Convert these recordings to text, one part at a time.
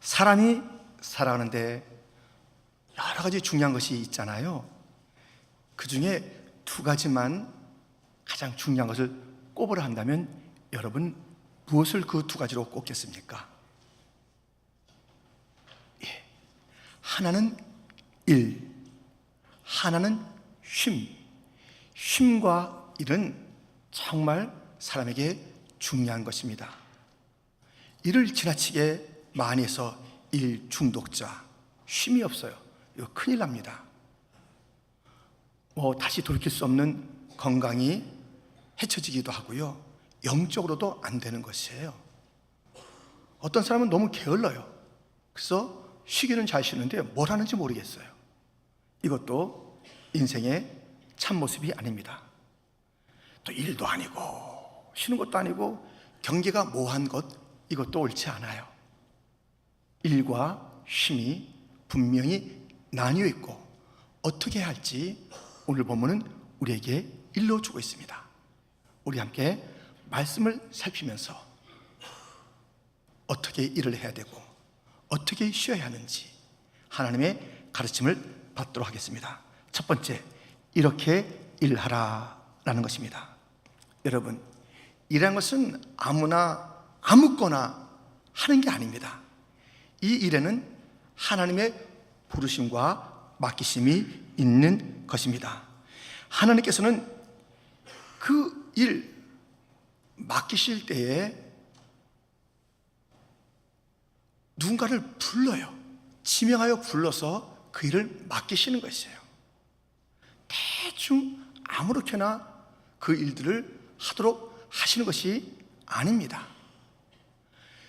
사람이 살아가는데 여러 가지 중요한 것이 있잖아요. 그 중에 두 가지만 가장 중요한 것을 꼽으라 한다면 여러분 무엇을 그 두 가지로 꼽겠습니까? 예. 하나는 일, 하나는 쉼. 쉼과 일은 정말 사람에게 중요한 것입니다. 일을 지나치게 많이 해서 일 중독자, 쉼이 없어요. 이거 큰일 납니다. 다시 돌이킬 수 없는 건강이 해쳐지기도 하고요, 영적으로도 안 되는 것이에요. 어떤 사람은 너무 게을러요. 그래서 쉬기는 잘 쉬는데 뭘 하는지 모르겠어요. 이것도 인생의 참모습이 아닙니다. 또 일도 아니고 쉬는 것도 아니고 경계가 모호한 것, 이것도 옳지 않아요. 일과 쉼이 분명히 나뉘어 있고 어떻게 해야 할지 오늘 본문은 우리에게 일러주고 있습니다. 우리 함께 말씀을 살피면서 어떻게 일을 해야 되고 어떻게 쉬어야 하는지 하나님의 가르침을 받도록 하겠습니다. 첫 번째, 이렇게 일하라 라는 것입니다. 여러분, 일하는 것은 아무거나 하는 게 아닙니다. 이 일에는 하나님의 부르심과 맡기심이 있는 것입니다. 하나님께서는 그 일 맡기실 때에 누군가를 불러요. 지명하여 불러서 그 일을 맡기시는 것이에요. 대충 아무렇게나 그 일들을 하도록 하시는 것이 아닙니다.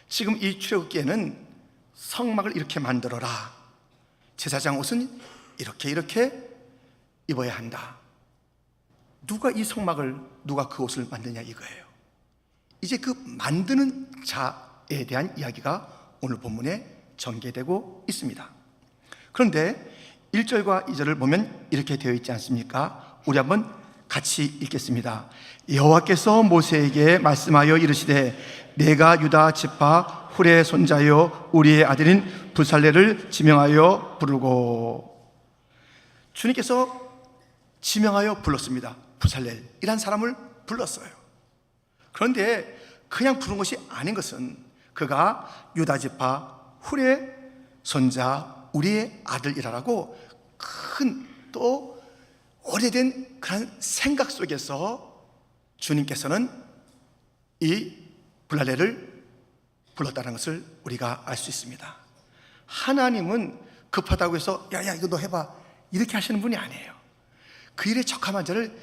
지금 이 출애굽기에는 성막을 이렇게 만들어라, 제사장 옷은 이렇게 입어야 한다. 누가 이 성막을, 누가 그 옷을 만드냐 이거예요. 이제 그 만드는 자에 대한 이야기가 오늘 본문에 전개되고 있습니다. 그런데 1절과 2절을 보면 이렇게 되어 있지 않습니까? 우리 한번 같이 읽겠습니다. 여호와께서 모세에게 말씀하여 이르시되 내가 유다 지파 훌의 손자요 우리의 아들인 부살레를 지명하여 부르고. 주님께서 지명하여 불렀습니다. 부살렐이란 사람을 불렀어요. 그런데 그냥 부른 것이 아닌 것은 그가 유다 지파 훌의 손자 우리의 아들이라고 큰 또 오래된 그런 생각 속에서 주님께서는 이 부살렐을 불렀다는 것을 우리가 알 수 있습니다. 하나님은 급하다고 해서 야 이거 너 해봐 이렇게 하시는 분이 아니에요. 그 일에 적합한 자를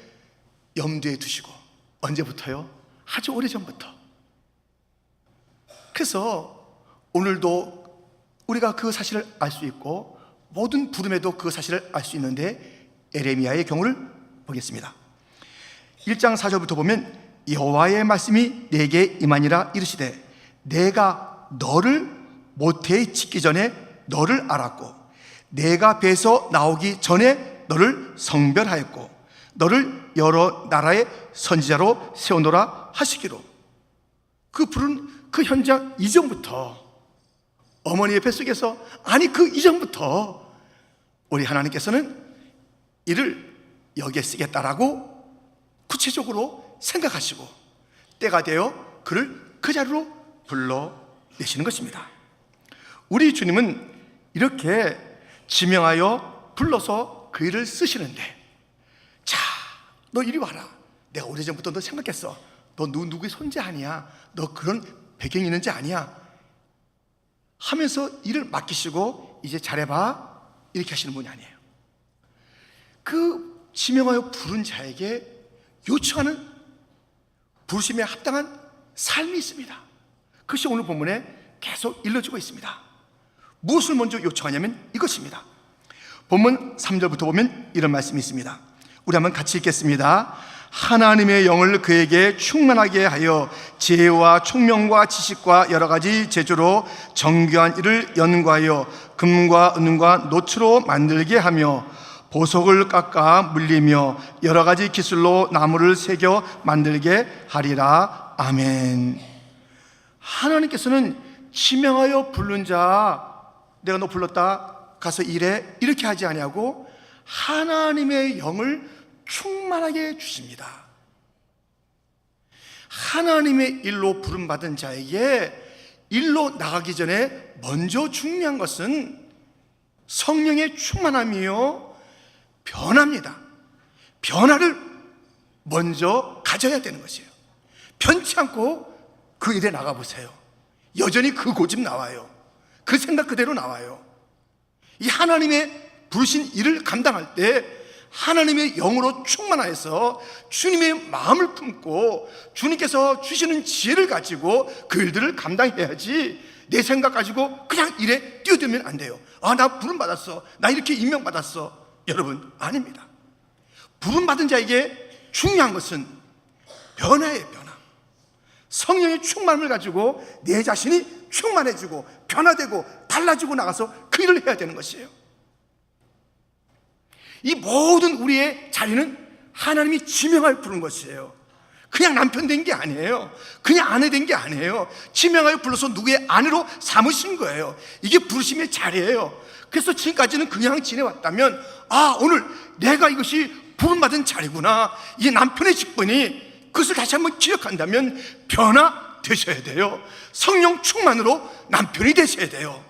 염두에 두시고. 언제부터요? 아주 오래전부터. 그래서 오늘도 우리가 그 사실을 알 수 있고 모든 부름에도 그 사실을 알 수 있는데 에레미야의 경우를 보겠습니다. 1장 4절부터 보면 여호와의 말씀이 내게 임하니라 이르시되 내가 너를 모태에 짓기 전에 너를 알았고 내가 배에서 나오기 전에 너를 성별하였고 너를 여러 나라의 선지자로 세우노라 하시기로. 그 부른 그 현장 이전부터, 어머니의 뱃속에서, 아니 그 이전부터 우리 하나님께서는 이를 여기에 쓰겠다라고 구체적으로 생각하시고 때가 되어 그를 그 자리로 불러내시는 것입니다. 우리 주님은 이렇게 지명하여 불러서 그 일을 쓰시는데, 자, 너 이리 와라. 내가 오래전부터 너 생각했어. 너 누구의 손자 아니야. 너 그런 배경이 있는 자 아니야. 하면서 일을 맡기시고 이제 잘해봐 이렇게 하시는 분이 아니에요. 그 지명하여 부른 자에게 요청하는 부르심에 합당한 삶이 있습니다. 그것이 오늘 본문에 계속 일러주고 있습니다. 무엇을 먼저 요청하냐면 이것입니다. 본문 3절부터 보면 이런 말씀이 있습니다. 우리 한번 같이 읽겠습니다. 하나님의 영을 그에게 충만하게 하여 지혜와 총명과 지식과 여러 가지 재주로 정교한 일을 연구하여 금과 은과 노추로 만들게 하며 보석을 깎아 물리며 여러 가지 기술로 나무를 새겨 만들게 하리라. 아멘. 하나님께서는 지명하여 부른 자, 내가 너 불렀다, 가서 일해, 이렇게 하지 아니하고 하나님의 영을 충만하게 주십니다. 하나님의 일로 부름받은 자에게 일로 나가기 전에 먼저 중요한 것은 성령의 충만함이요, 변화입니다. 변화를 먼저 가져야 되는 것이에요. 변치 않고 그 일에 나가보세요. 여전히 그 고집 나와요. 그 생각 그대로 나와요. 이 하나님의 부르신 일을 감당할 때 하나님의 영으로 충만하여서 주님의 마음을 품고 주님께서 주시는 지혜를 가지고 그 일들을 감당해야지, 내 생각 가지고 그냥 일에 뛰어들면 안 돼요. 아, 나 부름받았어, 나 이렇게 임명받았어. 여러분, 아닙니다. 부름받은 자에게 중요한 것은 변화예요. 변화. 성령의 충만을 가지고 내 자신이 충만해지고 변화되고 달라지고 나가서 그 일을 해야 되는 것이에요. 이 모든 우리의 자리는 하나님이 지명하여 부른 것이에요. 그냥 남편 된 게 아니에요. 그냥 아내 된 게 아니에요. 지명하여 불러서 누구의 아내로 삼으신 거예요. 이게 부르심의 자리예요. 그래서 지금까지는 그냥 지내왔다면, 아, 오늘 내가 이것이 부름받은 자리구나, 이 남편의 직분이, 그것을 다시 한번 기억한다면 변화되셔야 돼요. 성령 충만으로 남편이 되셔야 돼요.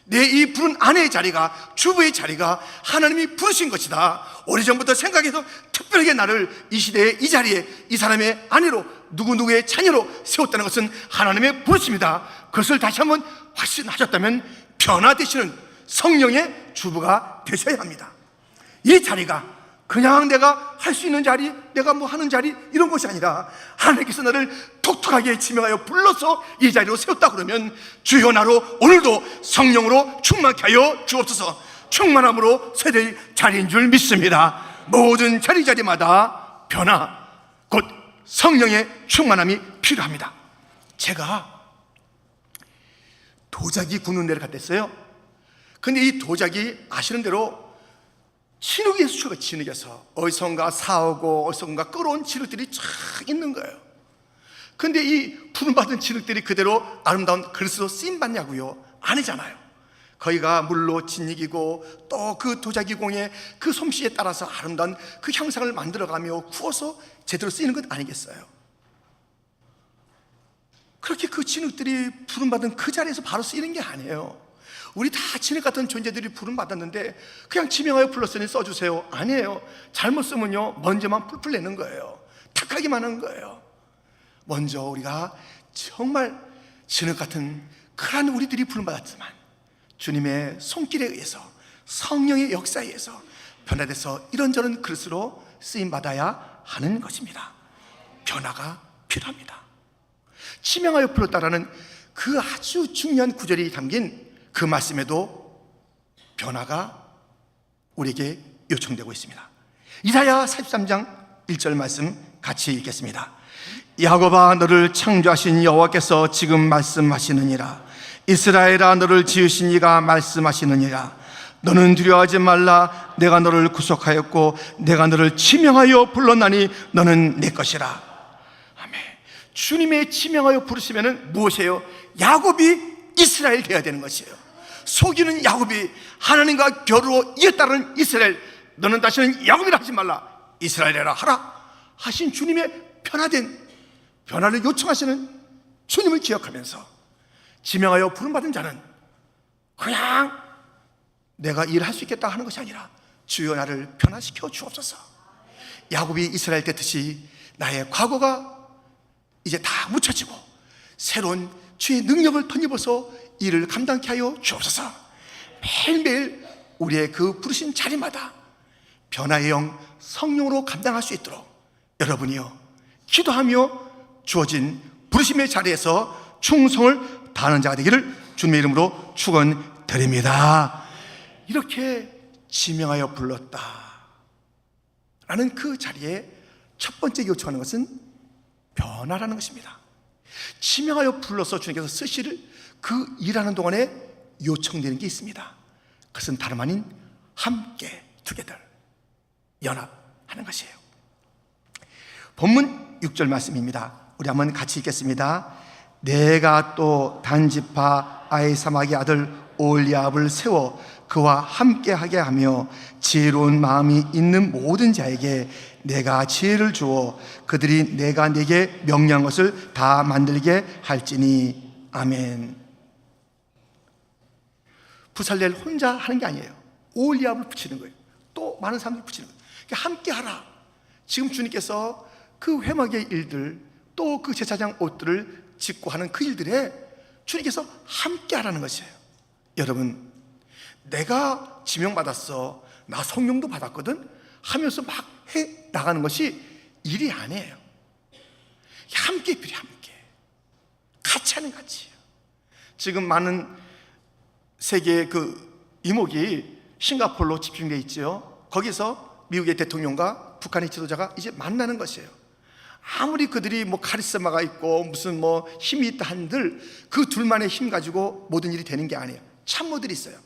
내 이 부른 아내의 자리가, 주부의 자리가 하나님이 부르신 것이다. 오래전부터 생각해서 특별하게 나를 이 시대에 이 자리에 이 사람의 아내로, 누구누구의 자녀로 세웠다는 것은 하나님의 부르심이다. 그것을 다시 한번 확신하셨다면 변화되시는 성령의 주부가 되셔야 합니다. 이 자리가 그냥 내가 할 수 있는 자리, 내가 뭐 하는 자리, 이런 것이 아니라 하나님께서 나를 독특하게 지명하여 불러서 이 자리로 세웠다 그러면, 주여 나로 오늘도 성령으로 충만케 하여 주옵소서. 충만함으로 세대의 자리인 줄 믿습니다. 모든 자리마다 변화, 곧 성령의 충만함이 필요합니다. 제가 도자기 굽는 데를 갔댔어요. 근데 이 도자기 아시는 대로 진흙에 수초가 진흙에서 어디선가 사오고 어디선가 끌어온 진흙들이 쫙 있는 거예요. 근데 이 부름받은 진흙들이 그대로 아름다운 그릇으로 쓰임받냐고요? 아니잖아요. 거기가 물로 진흙이고 또 그 도자기 공의 그 솜씨에 따라서 아름다운 그 형상을 만들어가며 구워서 제대로 쓰이는 것 아니겠어요? 그렇게 그 진흙들이 부름받은 그 자리에서 바로 쓰이는 게 아니에요. 우리 다 진흙 같은 존재들이 부름받았는데 그냥 지명하여 불렀으니 써주세요, 아니에요. 잘못 쓰면요 먼지만 풀풀 내는 거예요. 탁하기만 하는 거예요. 먼저 우리가 정말 진흙 같은 그런 우리들이 부름받았지만 주님의 손길에 의해서, 성령의 역사에 의해서 변화돼서 이런저런 그릇으로 쓰임받아야 하는 것입니다. 변화가 필요합니다. 지명하여 불렀다라는 그 아주 중요한 구절이 담긴 그 말씀에도 변화가 우리에게 요청되고 있습니다. 이사야 43장 1절 말씀 같이 읽겠습니다. 야곱아, 너를 창조하신 여호와께서 지금 말씀하시느니라. 이스라엘아, 너를 지으신 이가 말씀하시느니라. 너는 두려워하지 말라. 내가 너를 구속하였고 내가 너를 지명하여 불렀나니 너는 내 것이라. 아멘. 주님의 지명하여 부르시면은 무엇이에요? 야곱이 이스라엘 되어야 되는 것이에요. 속이는 야곱이 하나님과 겨루어 이겼다는 이스라엘, 너는 다시는 야곱이라 하지 말라, 이스라엘이라 하라 하신 주님의 변화된, 변화를 요청하시는 주님을 기억하면서 지명하여 부름받은 자는 그냥 내가 일할 수 있겠다 하는 것이 아니라 주여 나를 변화시켜 주옵소서. 야곱이 이스라엘 됐듯이 나의 과거가 이제 다 묻혀지고 새로운 주의 능력을 덧입어서 일을 감당케 하여 주옵소서. 매일매일 우리의 그 부르신 자리마다 변화의 영, 성령으로 감당할 수 있도록 여러분이요 기도하며 주어진 부르심의 자리에서 충성을 다하는 자가 되기를 주님의 이름으로 축원드립니다. 이렇게 지명하여 불렀다 라는 그 자리에 첫 번째 요청하는 것은 변화라는 것입니다. 지명하여 불러서 주님께서 쓰실 그 일하는 동안에 요청되는 게 있습니다. 그것은 다름 아닌 함께, together, 연합하는 것이에요. 본문 6절 말씀입니다. 우리 한번 같이 읽겠습니다. 내가 또 단지파 아히사막의 아들 올리압을 세워 그와 함께하게 하며 지혜로운 마음이 있는 모든 자에게 내가 지혜를 주어 그들이 내가 내게 명령한 것을 다 만들게 할지니. 아멘. 부살렐 혼자 하는 게 아니에요. 올리압을 붙이는 거예요. 또 많은 사람들을 붙이는 거예요. 그러니까 함께하라. 지금 주님께서 그 회막의 일들, 또 그 제사장 옷들을 짓고 하는 그 일들에 주님께서 함께하라는 것이에요. 여러분, 내가 지명받았어, 나 성령도 받았거든 하면서 막 해 나가는 것이 일이 아니에요. 함께 필요해. 함께 같이 하는 가치예요. 지금 많은 세계의 그 이목이 싱가포르로 집중되어 있죠. 거기서 미국의 대통령과 북한의 지도자가 이제 만나는 것이에요. 아무리 그들이 뭐 카리스마가 있고 무슨 뭐 힘이 있다 한들 그 둘만의 힘 가지고 모든 일이 되는 게 아니에요. 참모들이 있어요.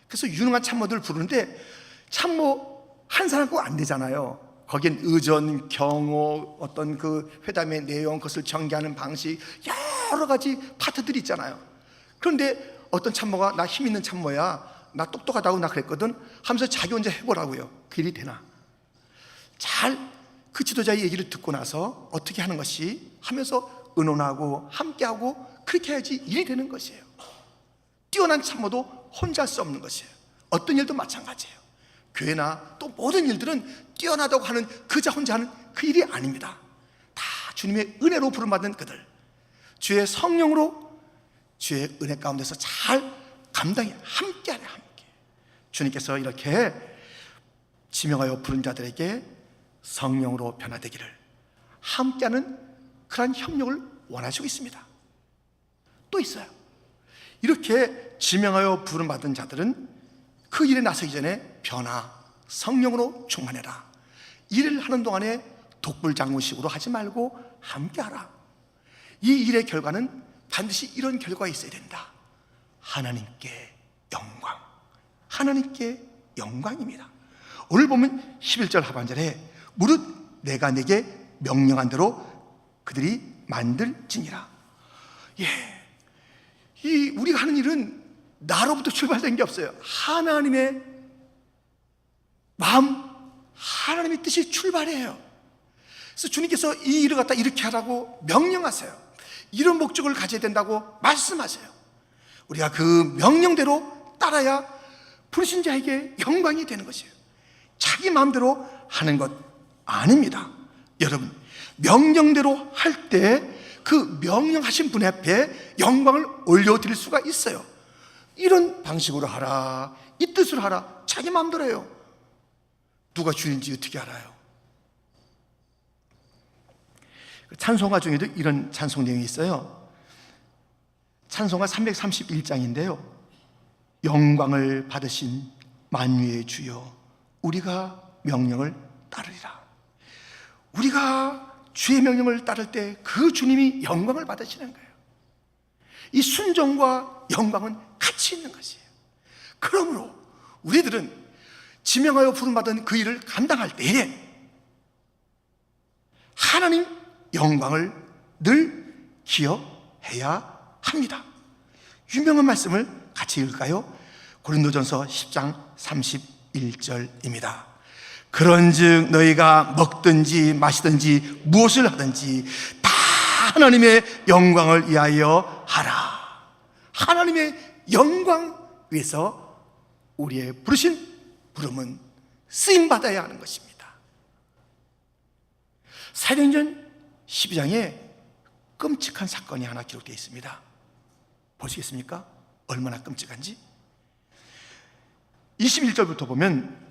그래서 유능한 참모들을 부르는데 참모 한 사람 꼭 안 되잖아요. 거긴 의전, 경호, 어떤 그 회담의 내용, 그것을 전개하는 방식, 여러 가지 파트들이 있잖아요. 그런데 어떤 참모가 나 힘 있는 참모야, 나 똑똑하다고 나 그랬거든 하면서 자기 혼자 해보라고요. 그 일이 되나? 잘 그 지도자의 얘기를 듣고 나서 어떻게 하는 것이 하면서 의논하고 함께하고 그렇게 해야지 일이 되는 것이에요. 뛰어난 참모도 혼자 할 수 없는 것이에요. 어떤 일도 마찬가지예요. 교회나 또 모든 일들은 뛰어나다고 하는 그자 혼자 하는 그 일이 아닙니다. 다 주님의 은혜로 부름받은 그들, 주의 성령으로 주의 은혜 가운데서 잘 감당해 함께하래. 함께 주님께서 이렇게 지명하여 부른 자들에게 성령으로 변화되기를 함께하는 그러한 협력을 원하시고 있습니다. 또 있어요. 이렇게 지명하여 부름받은 자들은 그 일에 나서기 전에 변화, 성령으로 충만해라. 일을 하는 동안에 독불장군식으로 하지 말고 함께하라. 이 일의 결과는 반드시 이런 결과가 있어야 된다. 하나님께 영광. 하나님께 영광입니다. 오늘 보면 11절 하반절에 무릇 내가 내게 명령한 대로 그들이 만들지니라. 이 우리가 하는 일은 나로부터 출발된 게 없어요. 하나님의 마음, 하나님의 뜻이 출발해요. 그래서 주님께서 이 일을 갖다 이렇게 하라고 명령하세요. 이런 목적을 가져야 된다고 말씀하세요. 우리가 그 명령대로 따라야 부르신 자에게 영광이 되는 것이에요. 자기 마음대로 하는 것 아닙니다. 여러분, 명령대로 할 때 그 명령하신 분 앞에 영광을 올려드릴 수가 있어요. 이런 방식으로 하라, 이 뜻으로 하라, 자기 마음대로 해요. 누가 주인지 어떻게 알아요? 찬송가 중에도 이런 찬송 내용이 있어요. 찬송가 331장인데요 영광을 받으신 만유의 주여 우리가 명령을 따르리라. 우리가 주의 명령을 따를 때 그 주님이 영광을 받으시는 거예요. 이 순종과 영광은 같이 있는 것이에요. 그러므로 우리들은 지명하여 부름받은 그 일을 감당할 때에 하나님 영광을 늘 기억해야 합니다. 유명한 말씀을 같이 읽을까요? 고린도전서 10장 31절입니다. 그런즉 너희가 먹든지 마시든지 무엇을 하든지 다 하나님의 영광을 위하여 하라. 하나님의 영광 위해서 우리의 부르신 부름은 쓰임받아야 하는 것입니다. 사도행전 12장에 끔찍한 사건이 하나 기록되어 있습니다. 보시겠습니까? 얼마나 끔찍한지. 21절부터 보면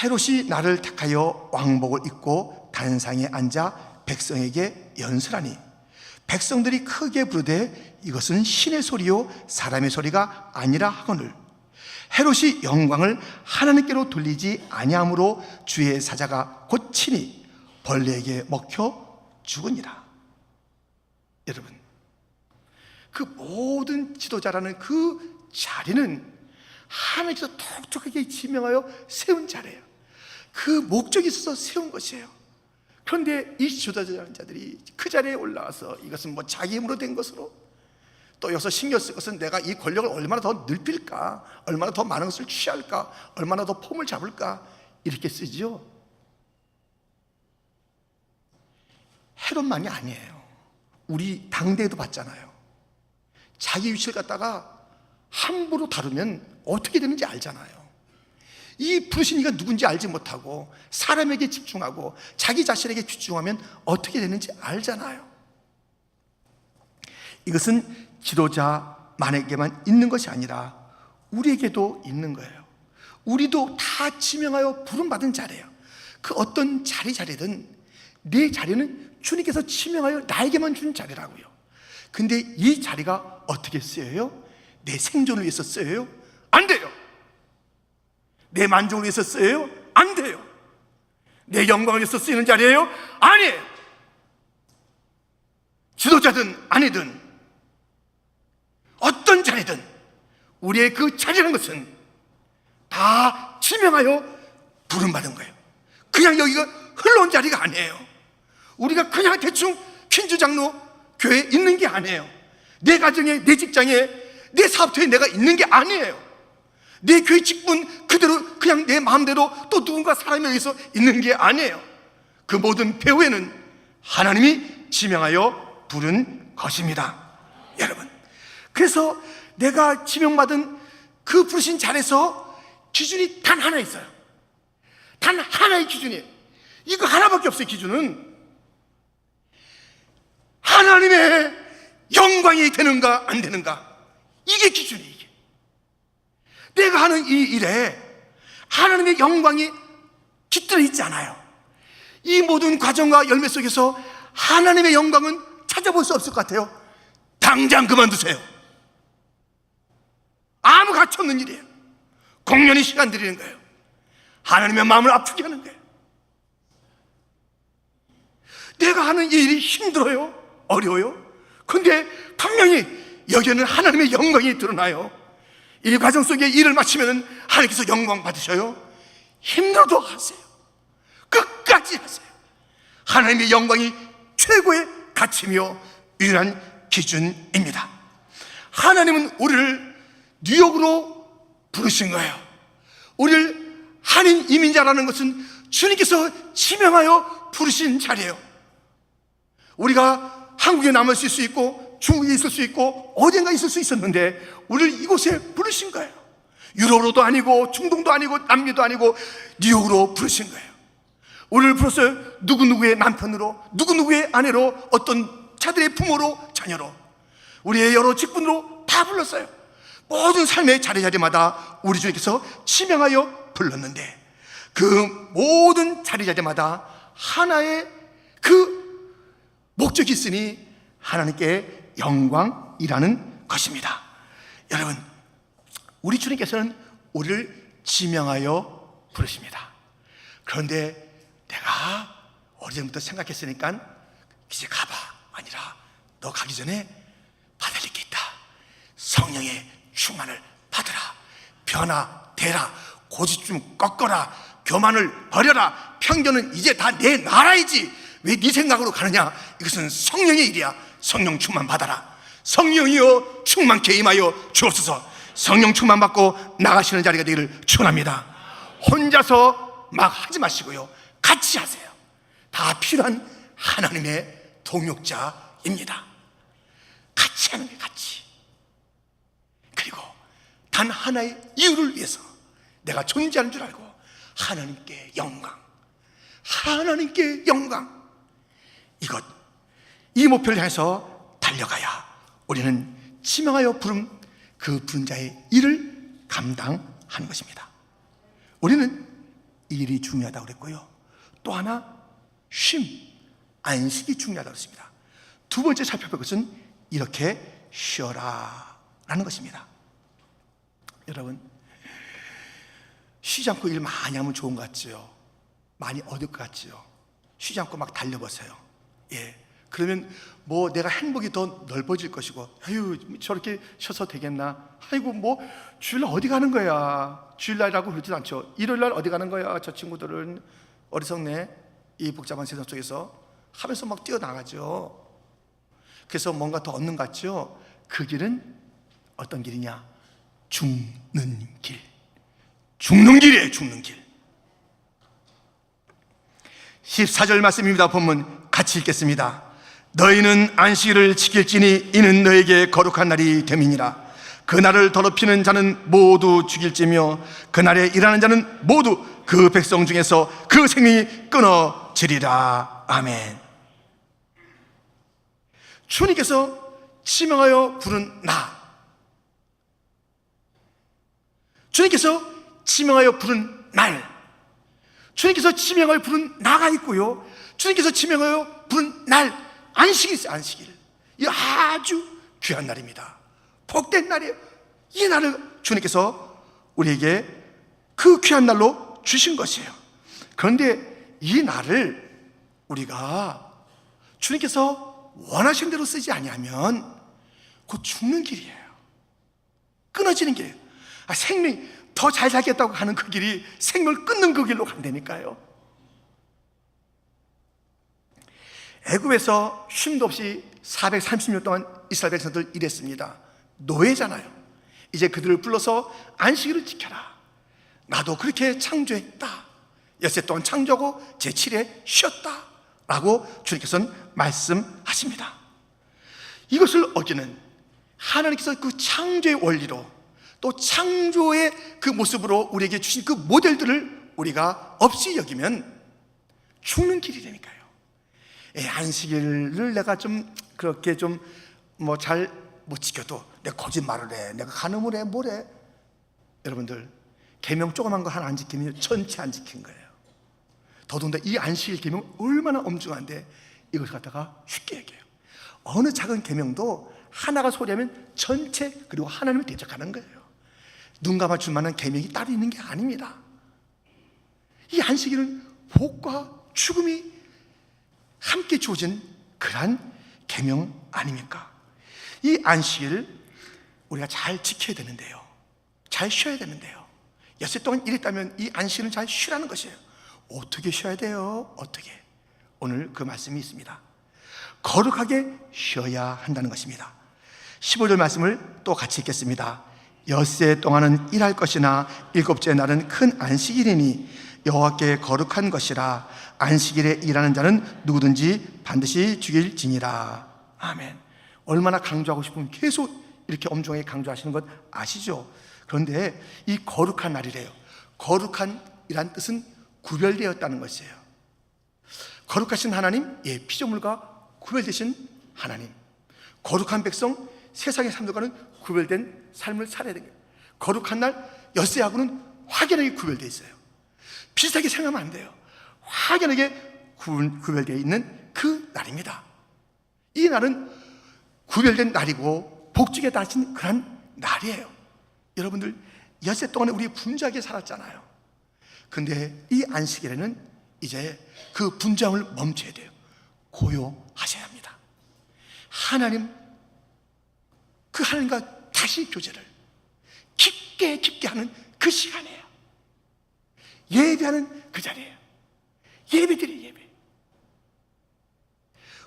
헤롯이 나를 택하여 왕복을 입고 단상에 앉아 백성에게 연설하니 백성들이 크게 부르되 이것은 신의 소리요 사람의 소리가 아니라 하거늘 헤롯이 영광을 하나님께로 돌리지 아니함으로 주의 사자가 곧 친히 벌레에게 먹혀 죽으니라. 여러분, 그 모든 지도자라는 그 자리는 하나님께서 독특하게 지명하여 세운 자리예요. 그 목적이 있어서 세운 것이에요. 그런데 이 지도자라는 자들이 그 자리에 올라와서 이것은 뭐 자기 힘으로 된 것으로, 또 여기서 신경 쓸 것은 내가 이 권력을 얼마나 더 넓힐까, 얼마나 더 많은 것을 취할까, 얼마나 더 폼을 잡을까, 이렇게 쓰죠. 헤롯만이 아니에요. 우리 당대에도 봤잖아요. 자기 위치를 갖다가 함부로 다루면 어떻게 되는지 알잖아요. 이 부르신 이가 누군지 알지 못하고 사람에게 집중하고 자기 자신에게 집중하면 어떻게 되는지 알잖아요. 이것은 지도자만에게만 있는 것이 아니라 우리에게도 있는 거예요. 우리도 다 지명하여 부름받은 자리예요. 그 어떤 자리든 내 자리는 주님께서 지명하여 나에게만 주는 자리라고요. 근데 이 자리가 어떻게 쓰여요? 내 생존을 위해서 쓰여요? 안 돼요. 내 만족을 위해서 쓰여요? 안 돼요. 내 영광을 위해서 쓰이는 자리예요? 아니에요. 지도자든 아니든 어떤 자리든 우리의 그 자리라는 것은 다 지명하여 부름받은 거예요. 그냥 여기가 흘러온 자리가 아니에요. 우리가 그냥 대충 퀸즈 장로 교회에 있는 게 아니에요. 내 가정에, 내 직장에, 내 사업터에 내가 있는 게 아니에요. 내 교회 직분 그대로 그냥 내 마음대로 또 누군가 사람에 의해서 있는 게 아니에요. 그 모든 배후에는 하나님이 지명하여 부른 것입니다, 여러분. 그래서 내가 지명받은 그 부르신 자리에서 기준이 단 하나 있어요. 단 하나의 기준이에요. 이거 하나밖에 없어요. 기준은 하나님의 영광이 되는가 안 되는가, 이게 기준이에요. 이게. 내가 하는 이 일에 하나님의 영광이 깃들어 있지 않아요. 이 모든 과정과 열매 속에서 하나님의 영광은 찾아볼 수 없을 것 같아요. 당장 그만두세요. 아무 가치 없는 일이에요. 공연히 시간 들이는 거예요. 하나님의 마음을 아프게 하는 거예요. 내가 하는 이 일이 힘들어요? 어려워요? 근데 분명히 여기에는 하나님의 영광이 드러나요. 이 과정 속에 일을 마치면 하나님께서 영광 받으셔요. 힘들어도 하세요. 끝까지 하세요. 하나님의 영광이 최고의 가치며 유일한 기준입니다. 하나님은 우리를 뉴욕으로 부르신 거예요. 우리를 한인 이민자라는 것은 주님께서 지명하여 부르신 자리예요. 우리가 한국에 남을 수 있고 중국에 있을 수 있고 어딘가 있을 수 있었는데 우리를 이곳에 부르신 거예요. 유럽으로도 아니고 중동도 아니고 남미도 아니고 뉴욕으로 부르신 거예요. 우리를 불렀어요. 누구누구의 남편으로, 누구누구의 아내로, 어떤 자들의 부모로, 자녀로, 우리의 여러 직분으로 다 불렀어요. 모든 삶의 자리자리마다 우리 주님께서 지명하여 불렀는데 그 모든 자리자리마다 하나의 그 목적이 있으니 하나님께 영광이라는 것입니다. 여러분, 우리 주님께서는 우리를 지명하여 부르십니다. 그런데 내가 어제부터 생각했으니까 이제 가봐 아니라 너 가기 전에 받을 게 있다. 성령의 충만을 받으라. 변화되라. 고집 좀 꺾어라. 교만을 버려라. 편견은 이제 다 내 나라이지 왜 네 생각으로 가느냐. 이것은 성령의 일이야. 성령 충만 받아라. 성령이여 충만케 임하여 주옵소서. 성령 충만 받고 나가시는 자리가 되기를 축원합니다. 혼자서 막 하지 마시고요, 같이 하세요. 다 필요한 하나님의 동역자입니다. 같이 하는 게 같이. 그리고 단 하나의 이유를 위해서 내가 존재하는 줄 알고 하나님께 영광, 하나님께 영광, 이 목표를 향해서 달려가야 우리는 지명하여 부른 그 부른 자의 일을 감당하는 것입니다. 우리는 이 일이 중요하다고 그랬고요, 또 하나 쉼, 안식이 중요하다고 했습니다. 두 번째 살펴볼 것은 이렇게 쉬어라 라는 것입니다. 여러분, 쉬지 않고 일 많이 하면 좋은 것 같지요? 많이 얻을 것 같지요? 쉬지 않고 막 달려보세요. 예, 그러면 뭐 내가 행복이 더 넓어질 것이고, 아유 저렇게 쉬어서 되겠나? 아이고 뭐 주일날 어디 가는 거야? 주일날이라고 그러진 않죠. 일요일날 어디 가는 거야? 저 친구들은 어리석네. 이 복잡한 세상 속에서 하면서 막 뛰어나가죠. 그래서 뭔가 더 얻는 것 같죠. 그 길은 어떤 길이냐? 죽는 길. 죽는 길이에요. 죽는 길. 14절 말씀입니다. 본문 같이 읽겠습니다. 너희는 안식일을 지킬지니 이는 너에게 거룩한 날이 됨이니라. 그날을 더럽히는 자는 모두 죽일지며 그날에 일하는 자는 모두 그 백성 중에서 그 생명이 끊어지리라. 아멘. 주님께서 지명하여 부른 나, 주님께서 지명하여 부른 날, 주님께서 지명하여 부른 나가 있고요, 주님께서 지명하여 부른 날, 안식이 있어요. 안식일. 이 아주 귀한 날입니다. 복된 날이에요. 이 날을 주님께서 우리에게 그 귀한 날로 주신 것이에요. 그런데 이 날을 우리가 주님께서 원하신 대로 쓰지 아니하면 곧 죽는 길이에요. 끊어지는 길이에요. 생명이 더 잘 살겠다고 하는 그 길이 생명을 끊는 그 길로 간다니까요. 애굽에서 쉼도 없이 430년 동안 이스라엘 백성들 일했습니다. 노예잖아요. 이제 그들을 불러서 안식일을 지켜라. 나도 그렇게 창조했다. 엿새 동안 창조하고 제7일에 쉬었다 라고 주님께서는 말씀하십니다. 이것을 어기는 하나님께서 그 창조의 원리로 또 창조의 그 모습으로 우리에게 주신 그 모델들을 우리가 없이 여기면 죽는 길이라니까요. 안식일을 내가 좀 그렇게 좀 뭐 잘 못 지켜도 내가 거짓말을 해, 내가 간음을 해, 뭘 해. 여러분들 계명 조그만 거 하나 안 지키면 전체 안 지킨 거예요. 더더군다나 이 안식일 계명 얼마나 엄중한데 이것을 갖다가 쉽게 얘기해요. 어느 작은 계명도 하나가 소리하면 전체, 그리고 하나님을 대적하는 거예요. 눈 감아줄 만한 계명이 따로 있는 게 아닙니다. 이 안식일은 복과 죽음이 함께 주어진 그러한 계명 아닙니까? 이 안식일을 우리가 잘 지켜야 되는데요, 잘 쉬어야 되는데요, 엿새 동안 일했다면 이 안식일은 잘 쉬라는 것이에요. 어떻게 쉬어야 돼요? 어떻게? 오늘 그 말씀이 있습니다. 거룩하게 쉬어야 한다는 것입니다. 15절 말씀을 또 같이 읽겠습니다. 엿새 동안은 일할 것이나 일곱째 날은 큰 안식일이니 여호와께 거룩한 것이라. 안식일에 일하는 자는 누구든지 반드시 죽일지니라. 아멘. 얼마나 강조하고 싶으면 계속 이렇게 엄중하게 강조하시는 것 아시죠? 그런데 이 거룩한 날이래요. 거룩한 이란 뜻은 구별되었다는 것이에요. 거룩하신 하나님, 피조물과 구별되신 하나님, 거룩한 백성, 세상의 삶들과는 구별된 삶을 살아야 됩니다. 거룩한 날, 엿새하고는 확연하게 구별되어 있어요. 비슷하게 생각하면 안 돼요. 확연하게 구별되어 있는 그 날입니다. 이 날은 구별된 날이고 복주게 다신 그런 날이에요. 여러분들 엿새 동안에 우리 분주하게 살았잖아요. 근데 이 안식일에는 이제 그 분주함을 멈춰야 돼요. 고요하셔야 합니다. 그 하나님과 다시 교제를 깊게 하는 그 시간이에요. 예배하는 그 자리예요. 예배드려요. 예배.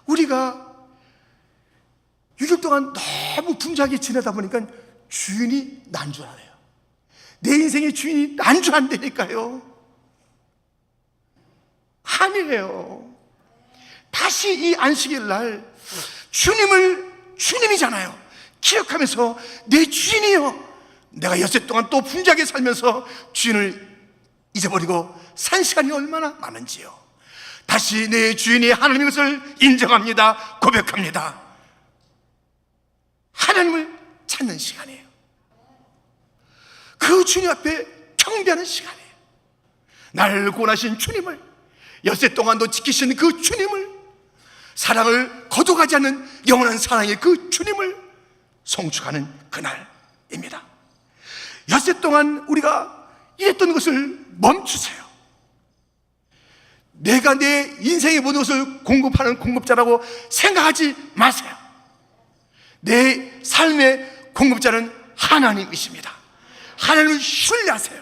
우리가 6일 동안 너무 분주하게 지내다 보니까 주인이 난주하네요. 내 인생의 주인이 난주한다니까요. 아니에요. 다시 이 안식일 날 주님이잖아요. 기억하면서 내 주인이요, 내가 엿새 동안 또 분주하게 살면서 주인을 잊어버리고 산 시간이 얼마나 많은지요. 다시 내 주인이 하나님인 것을 인정합니다. 고백합니다. 하나님을 찾는 시간이에요. 그 주님 앞에 경배하는 시간이에요. 나를 구원하신 주님을, 엿새 동안도 지키신 그 주님을, 사랑을 거둬가지 않는 영원한 사랑의 그 주님을 송축하는 그날입니다. 엿새 동안 우리가 일했던 것을 멈추세요. 내가 내 인생의 모든 것을 공급하는 공급자라고 생각하지 마세요. 내 삶의 공급자는 하나님이십니다. 하나님을 신뢰하세요.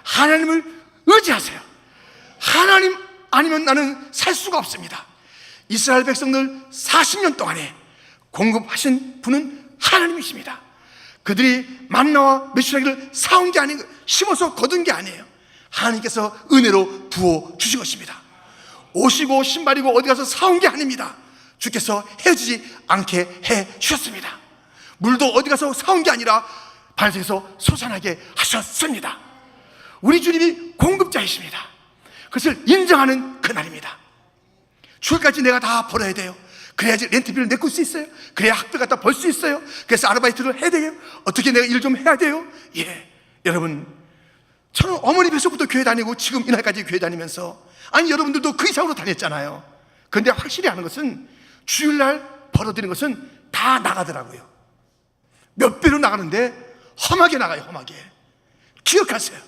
하나님을 의지하세요. 하나님 아니면 나는 살 수가 없습니다. 이스라엘 백성들 40년 동안에 공급하신 분은 하나님이십니다. 그들이 만나와 메추라기를 사온 게 아니고 심어서 거둔 게 아니에요. 하나님께서 은혜로 부어 주신 것입니다. 옷이고 신발이고 어디 가서 사온 게 아닙니다. 주께서 헤어지지 않게 해 주셨습니다. 물도 어디 가서 사온 게 아니라 반석에서 솟아나게 하셨습니다. 우리 주님이 공급자이십니다. 그것을 인정하는 그날입니다. 주일까지 내가 다 벌어야 돼요. 그래야지 렌트비를 내꿀 수 있어요. 그래야 학비 갖다 벌 수 있어요. 그래서 아르바이트를 해야 돼요. 어떻게 내가 일 좀 해야 돼요. 예, 여러분, 저는 어머니 뱃속부터 교회 다니고 지금 이날까지 교회 다니면서, 아니 여러분들도 그 이상으로 다녔잖아요. 그런데 확실히 아는 것은 주일날 벌어들이는 것은 다 나가더라고요. 몇 배로 나가는데 험하게 나가요. 험하게. 기억하세요.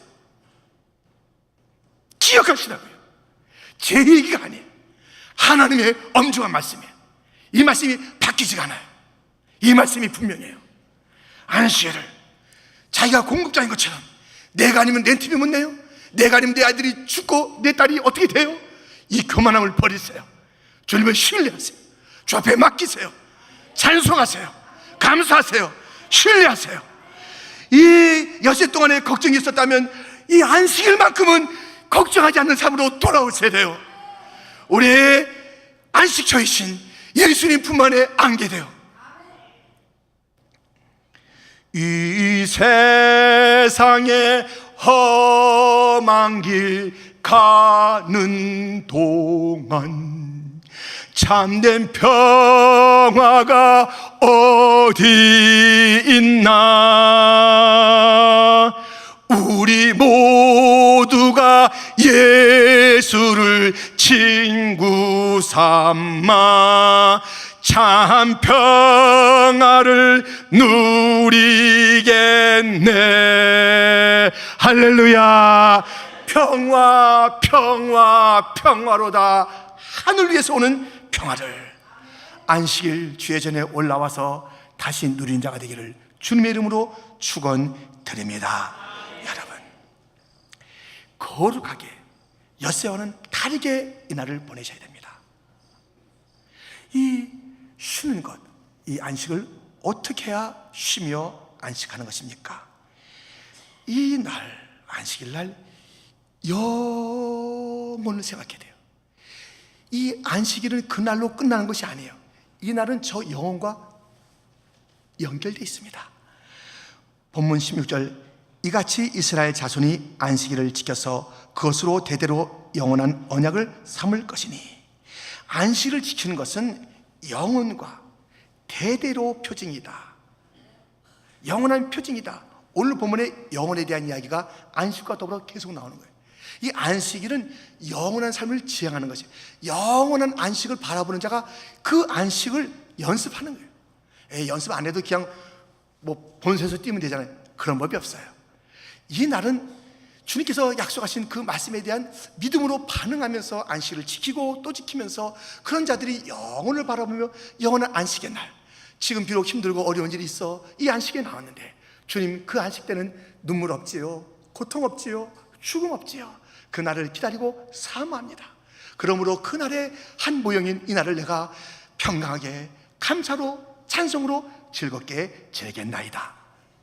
기억하시라고요. 제 얘기가 아니에요. 하나님의 엄중한 말씀이에요. 이 말씀이 바뀌지가 않아요. 이 말씀이 분명해요. 안식일을 자기가 공급자인 것처럼, 내가 아니면 렌트비 못 내요? 내가 아니면 내 아들이 죽고 내 딸이 어떻게 돼요? 이 교만함을 버리세요. 주님을 신뢰하세요. 주 앞에 맡기세요. 찬송하세요. 감사하세요. 신뢰하세요. 이 엿새 동안에 걱정이 있었다면 이 안식일만큼은 걱정하지 않는 삶으로 돌아오셔야 돼요. 우리의 안식처이신 예수님 품 안에 안게 돼요. 이 세상에 험한 길 가는 동안 참된 평화가 어디 있나? 우리 모두가 예수를 친구 삼아 참 평화를 누리겠네. 할렐루야. 평화, 평화, 평화로다. 하늘 위에서 오는 평화를 안식일 주의 전에 올라와서 다시 누린 자가 되기를 주님의 이름으로 축원드립니다. 여러분, 거룩하게 엿새와는 다르게 이 날을 보내셔야 됩니다. 이 쉬는 것, 이 안식을 어떻게 해야 쉬며 안식하는 것입니까? 이 날, 안식일 날 영혼을 생각해야 돼요. 이 안식일은 그날로 끝나는 것이 아니에요. 이 날은 저 영혼과 연결되어 있습니다. 본문 16절, 이같이 이스라엘 자손이 안식일을 지켜서 그것으로 대대로 영원한 언약을 삼을 것이니, 안식일을 지키는 것은 영혼과 대대로 표징이다. 영원한 표징이다. 오늘 본문의 영혼에 대한 이야기가 안식과 더불어 계속 나오는 거예요. 이 안식일은 영원한 삶을 지향하는 것이에요. 영원한 안식을 바라보는 자가 그 안식을 연습하는 거예요. 연습 안 해도 그냥 뭐 본세에서 뛰면 되잖아요. 그런 법이 없어요. 이 날은 주님께서 약속하신 그 말씀에 대한 믿음으로 반응하면서 안식을 지키고 또 지키면서 그런 자들이 영혼을 바라보며 영원한 안식의 날, 지금 비록 힘들고 어려운 일이 있어 이 안식에 나왔는데 주님 그 안식 때는 눈물 없지요, 고통 없지요, 죽음 없지요. 그 날을 기다리고 사모합니다. 그러므로 그 날의 한 모형인 이 날을 내가 평강하게 감사로 찬송으로 즐겁게 지내겠나이다.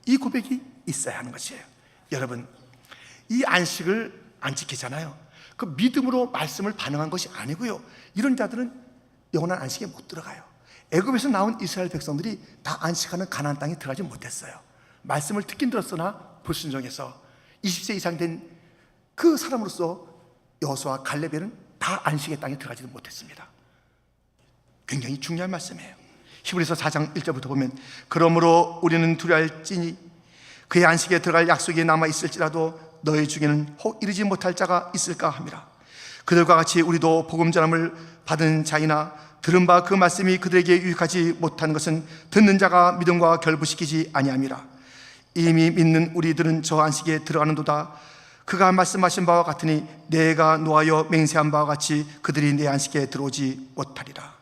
이 고백이 있어야 하는 것이에요. 여러분, 이 안식을 안 지키잖아요. 그 믿음으로 말씀을 반응한 것이 아니고요, 이런 자들은 영원한 안식에 못 들어가요. 애굽에서 나온 이스라엘 백성들이 다 안식하는 가나안 땅에 들어가지 못했어요. 말씀을 듣긴 들었으나 불순종해서 20세 이상 된 그 사람으로서 여호수아와 갈렙에는 다 안식의 땅에 들어가지도 못했습니다. 굉장히 중요한 말씀이에요. 히브리서 4장 1절부터 보면, 그러므로 우리는 두려워할지니 그의 안식에 들어갈 약속이 남아있을지라도 너희 중에는 혹 이르지 못할 자가 있을까 함이라. 그들과 같이 우리도 복음 전함을 받은 자이나 들은 바 그 말씀이 그들에게 유익하지 못한 것은 듣는 자가 믿음과 결부시키지 아니함이라. 이미 믿는 우리들은 저 안식에 들어가는도다. 그가 말씀하신 바와 같으니 내가 노하여 맹세한 바와 같이 그들이 내 안식에 들어오지 못하리라.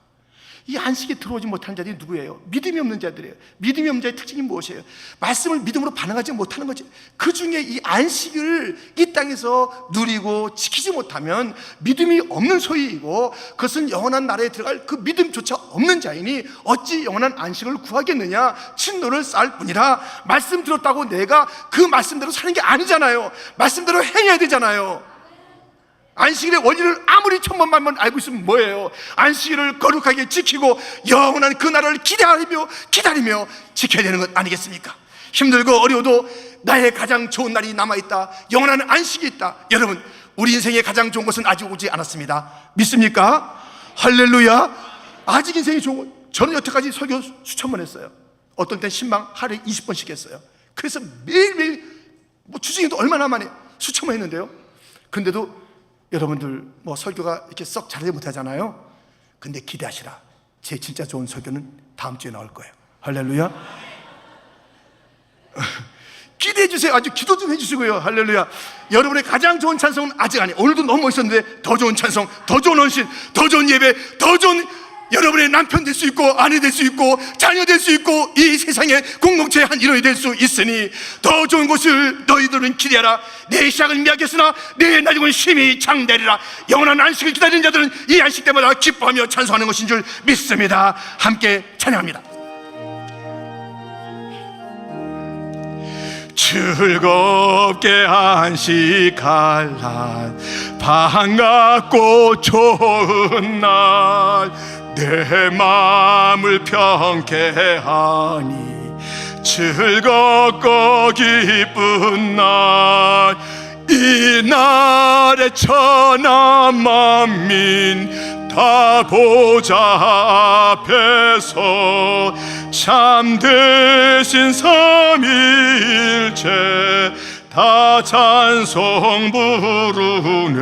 이 안식에 들어오지 못하는 자들이 누구예요? 믿음이 없는 자들이에요. 믿음이 없는 자의 특징이 무엇이에요? 말씀을 믿음으로 반응하지 못하는 거지. 그 중에 이 안식을 이 땅에서 누리고 지키지 못하면 믿음이 없는 소유이고, 그것은 영원한 나라에 들어갈 그 믿음조차 없는 자이니 어찌 영원한 안식을 구하겠느냐? 진노를 쌓을 뿐이라. 말씀 들었다고 내가 그 말씀대로 사는 게 아니잖아요. 말씀대로 행해야 되잖아요. 안식일의 원리를 아무리 천번만번 알고 있으면 뭐예요? 안식일을 거룩하게 지키고 영원한 그 나라를 기다리며 지켜야 되는 것 아니겠습니까? 힘들고 어려워도 나의 가장 좋은 날이 남아있다, 영원한 안식이 있다. 여러분, 우리 인생의 가장 좋은 것은 아직 오지 않았습니다. 믿습니까? 할렐루야. 아직 인생이 좋은 것. 저는 여태까지 설교 수천 번 했어요. 어떤 때는 신방 하루에 20번씩 했어요. 그래서 매일매일 주중에도 얼마나 만에 수천 번 했는데요. 근데도 여러분들 설교가 이렇게 썩 잘하지 못하잖아요. 근데 기대하시라. 제 진짜 좋은 설교는 다음 주에 나올 거예요. 할렐루야. 기대해 주세요. 아주 기도 좀 해주시고요. 할렐루야. 여러분의 가장 좋은 찬송은 아직 아니에요. 오늘도 너무 멋있었는데 더 좋은 찬송, 더 좋은 헌신, 더 좋은 예배, 더 좋은 여러분의 남편 될 수 있고 아내 될 수 있고 자녀 될 수 있고 이 세상의 공동체의 한 일원이 될 수 있으니 더 좋은 것을 너희들은 기대하라. 내 시작은 미약했으나 내 나중은 심히 장대리라. 영원한 안식을 기다리는 자들은 이 안식 때마다 기뻐하며 찬송하는 것인 줄 믿습니다. 함께 찬양합니다. 즐겁게 안식할 날, 반갑고 좋은 날, 내 마음을 평케 하니 즐겁고 기쁜 날, 이 날에 천하 만민 다 보좌 앞에서 참되신 삼위일체 다 찬송 부르네.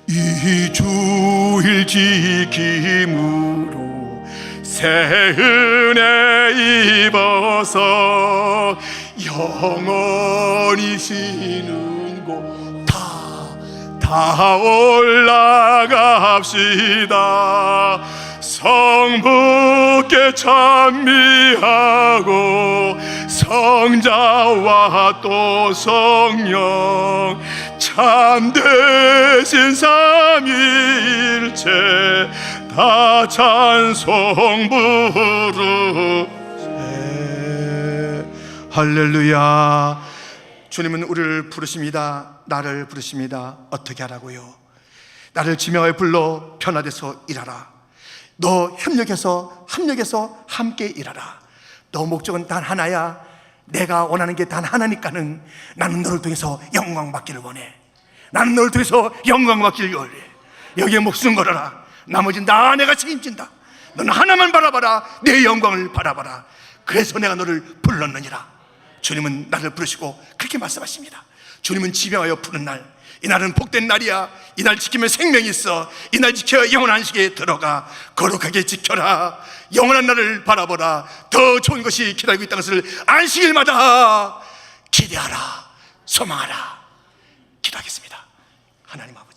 이 주일 지킴으로 새 은혜 입어서 영원히 쉬는 곳 다 올라갑시다. 성부께 찬미하고 성자와 또 성령 참되신 삼위일체 다 찬송 부르세. 할렐루야. 주님은 우리를 부르십니다. 나를 부르십니다. 어떻게 하라고요? 나를 지명하여 불러 변화돼서 일하라. 너 협력해서 함께 일하라. 너 목적은 단 하나야. 내가 원하는 게 단 하나니까는 나는 너를 통해서 영광 받기를 원해. 나는 너를 통해서 영광 받기를 원해. 여기에 목숨 걸어라. 나머지는 다 내가 책임진다. 너는 하나만 바라봐라. 내 영광을 바라봐라. 그래서 내가 너를 불렀느니라. 주님은 나를 부르시고 그렇게 말씀하십니다. 주님은 지명하여 부른 날, 이날은 복된 날이야. 이날 지키면 생명이 있어. 이날 지켜 영원한 안식에 들어가. 거룩하게 지켜라. 영원한 날을 바라보라. 더 좋은 것이 기다리고 있다는 것을 안식일마다 기대하라. 소망하라. 기도하겠습니다. 하나님 아버지,